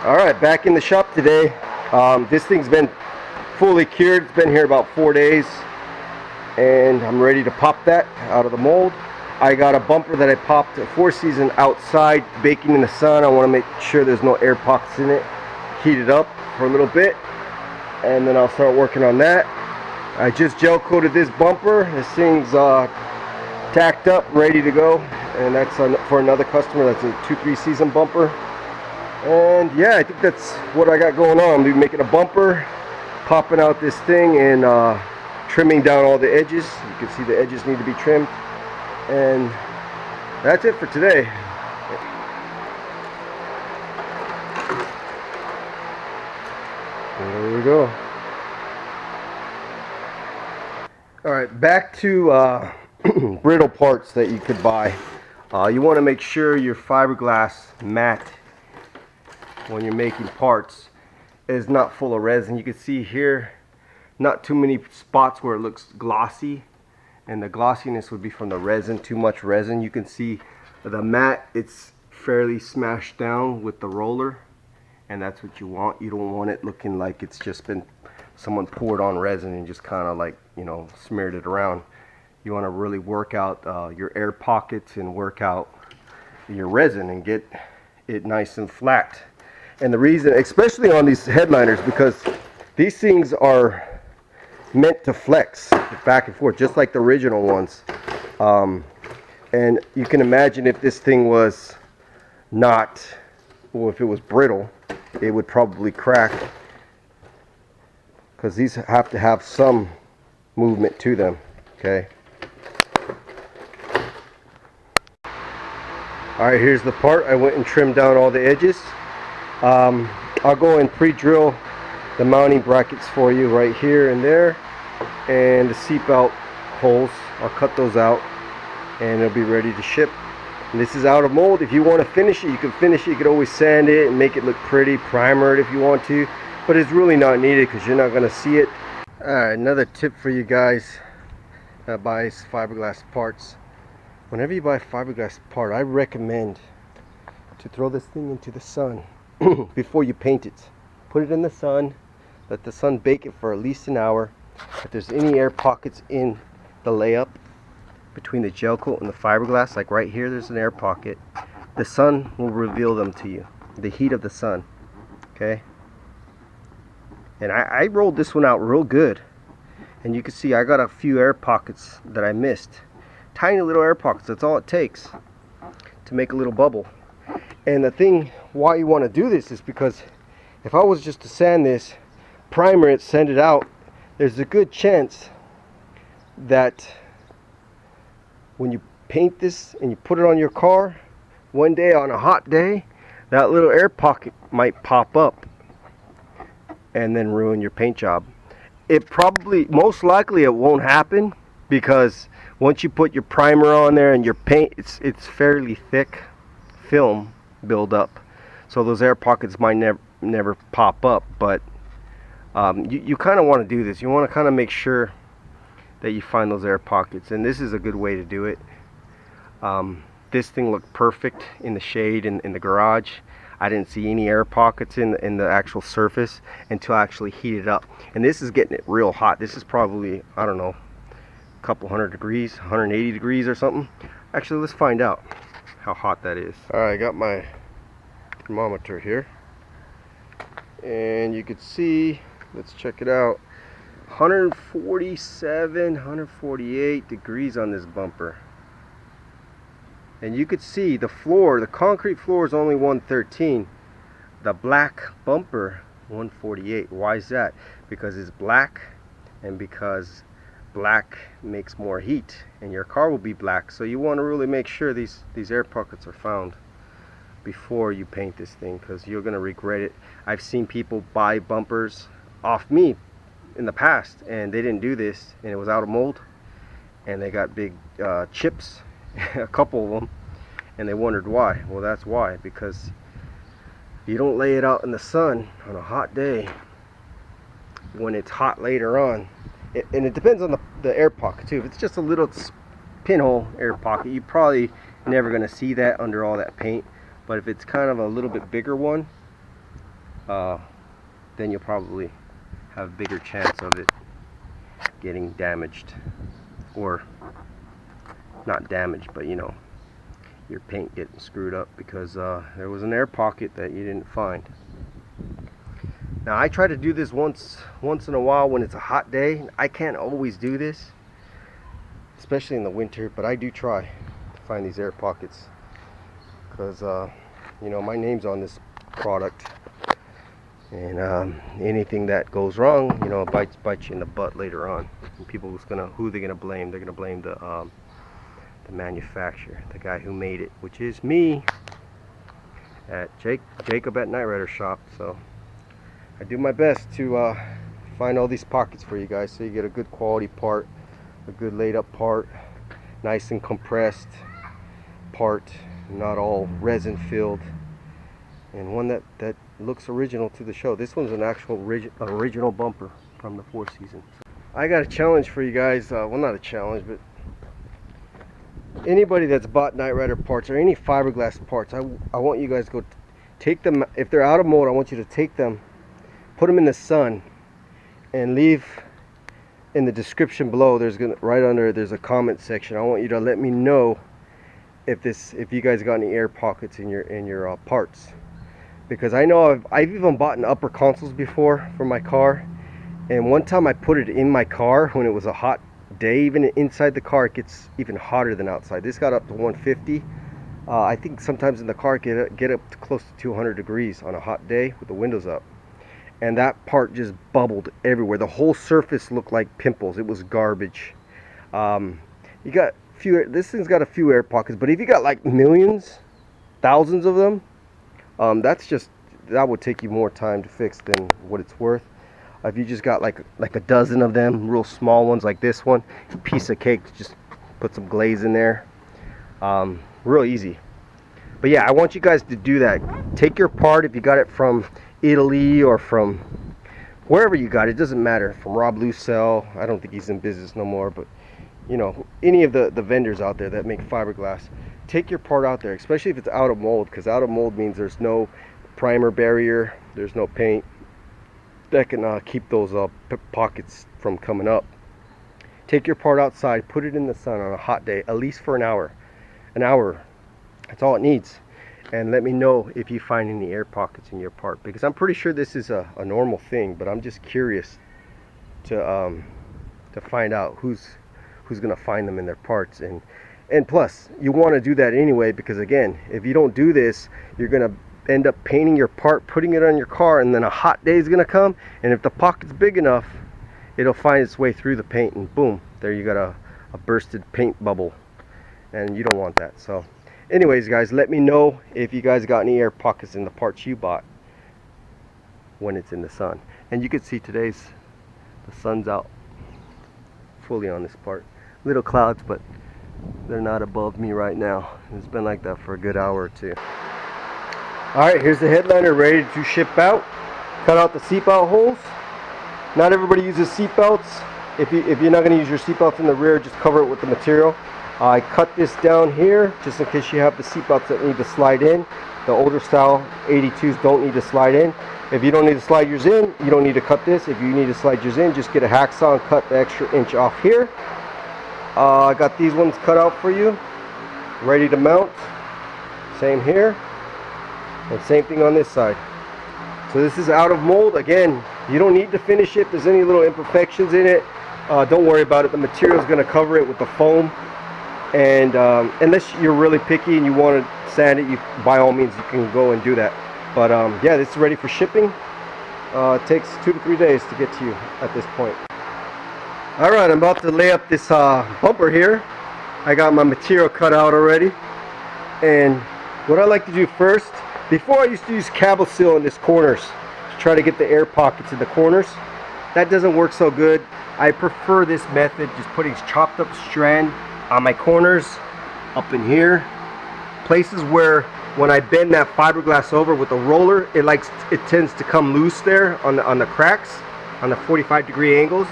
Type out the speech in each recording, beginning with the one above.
All right, back in the shop today. This thing's been fully cured. It's been here about 4 days, and I'm ready to pop that out of the mold. I got a bumper that I popped a 4-season outside, baking in the sun. I want to make sure there's no air pockets in it. Heat it up for a little bit, and then I'll start working on that. I just gel coated this bumper. This thing's tacked up, ready to go, and that's for another customer. That's a 2-3 season bumper. And yeah, I think that's what I got going on. I'm making a bumper, popping out this thing, and trimming down all the edges. You can see the edges need to be trimmed. And that's it for today. There we go. Alright, back to brittle parts that you could buy. You want to make sure your fiberglass mat, when you're making parts, is not full of resin. You can see here not too many spots where it looks glossy, and the glossiness would be from the resin. Too much resin. You can see the mat, it's fairly smashed down with the roller, and that's what you want. You don't want it looking like it's just been someone poured on resin and just kind of like, you know, smeared it around. You want to really work out your air pockets and work out your resin and get it nice and flat. And the reason, especially on these headliners, because these things are meant to flex back and forth, just like the original ones. And you can imagine if this thing was not, well, if it was brittle, it would probably crack, because these have to have some movement to them. Okay. All right, here's the part. I went and trimmed down all the edges. I'll go and pre-drill the mounting brackets for you right here and there, and the seat belt holes. I'll cut those out, and it'll be ready to ship. And this is out of mold. If you want to finish it, you can finish it. You could always sand it and make it look pretty, primer it if you want to, but it's really not needed because you're not going to see it. All right, another tip for you guys that buys fiberglass parts. Whenever you buy a fiberglass part, I recommend to throw this thing into the sun before you paint it. Put it in the sun, let the sun bake it for at least an hour. If there's any air pockets in the layup between the gel coat and the fiberglass, like right here there's an air pocket, the sun will reveal them to you, the heat of the sun. Okay, and I rolled this one out real good, and you can see I got a few air pockets that I missed. Tiny little air pockets, that's all it takes to make a little bubble. And the thing why you want to do this is because if I was just to sand this, primer it, sand it out, there's a good chance that when you paint this and you put it on your car, one day on a hot day, that little air pocket might pop up and then ruin your paint job. It probably, most likely it won't happen, because once you put your primer on there and your paint, it's fairly thick film build up, so those air pockets might never pop up. But you kind of want to do this. You want to kind of make sure that you find those air pockets, and this is a good way to do it. This thing looked perfect in the shade in the garage. I didn't see any air pockets in the actual surface until I actually heated up, and this is getting it real hot. This is probably, I don't know, a couple hundred degrees, 180 degrees or something. Actually, let's find out how hot that is. All right, I got my thermometer here, and you can see, let's check it out, 147, 148 degrees on this bumper. And you could see the floor, the concrete floor is only 113. The black bumper, 148. Why is that? Because it's black, and because black makes more heat, and your car will be black. So you want to really make sure these air pockets are found before you paint this thing, because you're going to regret it. I've seen people buy bumpers off me in the past, and they didn't do this, and it was out of mold, and they got big chips, a couple of them, and they wondered why. Well, that's why, because you don't lay it out in the sun on a hot day when it's hot later on. And it depends on the air pocket too. If it's just a little pinhole air pocket, you're probably never going to see that under all that paint. But if it's kind of a little bit bigger one, then you'll probably have a bigger chance of it getting damaged, or not damaged, but you know, your paint getting screwed up because there was an air pocket that you didn't find. Now I try to do this once in a while when it's a hot day. I can't always do this, especially in the winter, but I do try to find these air pockets because you know, my name's on this product, and anything that goes wrong, you know, bites you in the butt later on. And people who they're gonna blame? They're gonna blame the manufacturer, the guy who made it, which is me at Jacob at Night Rider Shop. So I do my best to find all these pockets for you guys, so you get a good quality part, a good laid up part, nice and compressed part, not all resin filled, and one that looks original to the show. This one's an actual original bumper from the Four Seasons. I got a challenge for you guys. Well, not a challenge, but anybody that's bought Night Rider parts or any fiberglass parts, I want you guys to go take them. If they're out of mold, I want you to take them, put them in the sun, and leave in the description below. Right under there's a comment section. I want you to let me know if you guys got any air pockets in your parts, because I know I've even bought in upper consoles before for my car, and one time I put it in my car when it was a hot day. Even inside the car, it gets even hotter than outside. This got up to 150. I think sometimes in the car get up to close to 200 degrees on a hot day with the windows up, and that part just bubbled everywhere. The whole surface looked like pimples. It was garbage. This thing's got a few air pockets, but if you got like millions, thousands of them, that would take you more time to fix than what it's worth. If you just got like a dozen of them, real small ones like this one, piece of cake, just put some glaze in there. Real easy. But yeah, I want you guys to do that. Take your part, if you got it from Italy or from wherever you got it, doesn't matter. From Rob Lucelle, I don't think he's in business no more, but you know, any of the vendors out there that make fiberglass, take your part out there, especially if it's out of mold, because out of mold means there's no primer barrier, there's no paint that can keep those pockets from coming up. Take your part outside, put it in the sun on a hot day, at least for an hour. That's all it needs. And let me know if you find any air pockets in your part, because I'm pretty sure this is a normal thing, but I'm just curious to find out who's gonna find them in their parts. And plus, you want to do that anyway, because again, if you don't do this, you're gonna end up painting your part, putting it on your car, and then a hot day is gonna come, and if the pocket's big enough, it'll find its way through the paint, and boom, there you got a bursted paint bubble, and you don't want that. So anyways guys, let me know if you guys got any air pockets in the parts you bought when it's in the sun. And you can see the sun's out fully on this part. Little clouds, but they're not above me right now. It's been like that for a good hour or two. Alright, here's the headliner ready to ship out. Cut out the seatbelt holes. Not everybody uses seatbelts. If you're not going to use your seatbelts in the rear, just cover it with the material. I cut this down here just in case you have the seatbelts that need to slide in. The older style 82s don't need to slide in. If you don't need to slide yours in, you don't need to cut this. If you need to slide yours in, just get a hacksaw and cut the extra inch off here. I got these ones cut out for you, ready to mount. Same here, and same thing on this side. So this is out of mold. Again, you don't need to finish it. If there's any little imperfections in it, don't worry about it. The material is going to cover it with the foam. And unless you're really picky and you want to sand it, by all means you can go and do that. But yeah, this is ready for shipping. It takes 2 to 3 days to get to you at this point. Alright, I'm about to lay up this bumper here. I got my material cut out already. And what I like to do first, before I used to use cable seal in these corners to try to get the air pockets in the corners. That doesn't work so good. I prefer this method, just putting chopped up strand on my corners, up in here. Places where when I bend that fiberglass over with the roller, it tends to come loose there on the cracks, on the 45-degree angles.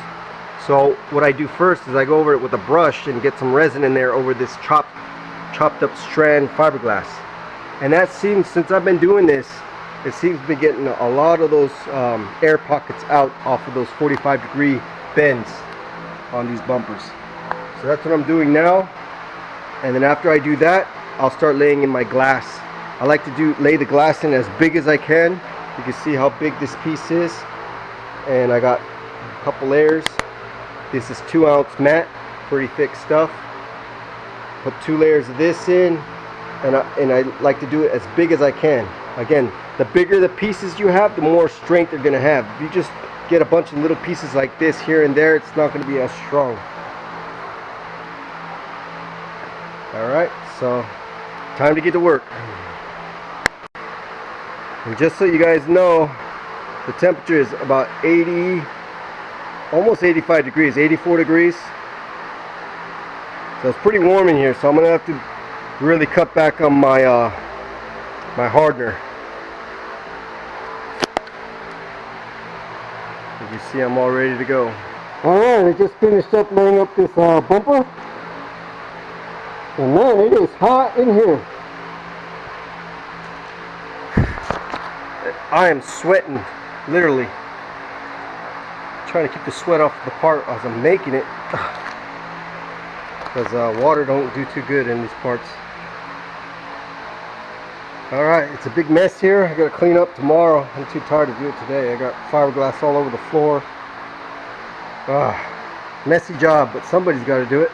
So what I do first is I go over it with a brush and get some resin in there over this chopped up strand fiberglass. And that seems, since I've been doing this, it seems to be getting a lot of those air pockets out off of those 45-degree bends on these bumpers. So that's what I'm doing now, and then after I do that, I'll start laying in my glass. I like to lay the glass in as big as I can. You can see how big this piece is, and I got a couple layers. This is 2-ounce matte, pretty thick stuff. Put 2 layers of this in, and I like to do it as big as I can. Again, the bigger the pieces you have, the more strength they're gonna have. If you just get a bunch of little pieces like this here and there, it's not gonna be as strong. Alright, so time to get to work. And just so you guys know, the temperature is about 80, almost 85 degrees, 84 degrees. So it's pretty warm in here, so I'm gonna have to really cut back on my my hardener. As you see, I'm all ready to go. Alright, I just finished up laying up this bumper. And man, it is hot in here. I am sweating, literally. Trying to keep the sweat off the part as I'm making it. Because water don't do too good in these parts. Alright, it's a big mess here. I gotta clean up tomorrow. I'm too tired to do it today. I got fiberglass all over the floor. Messy job, but somebody's got to do it.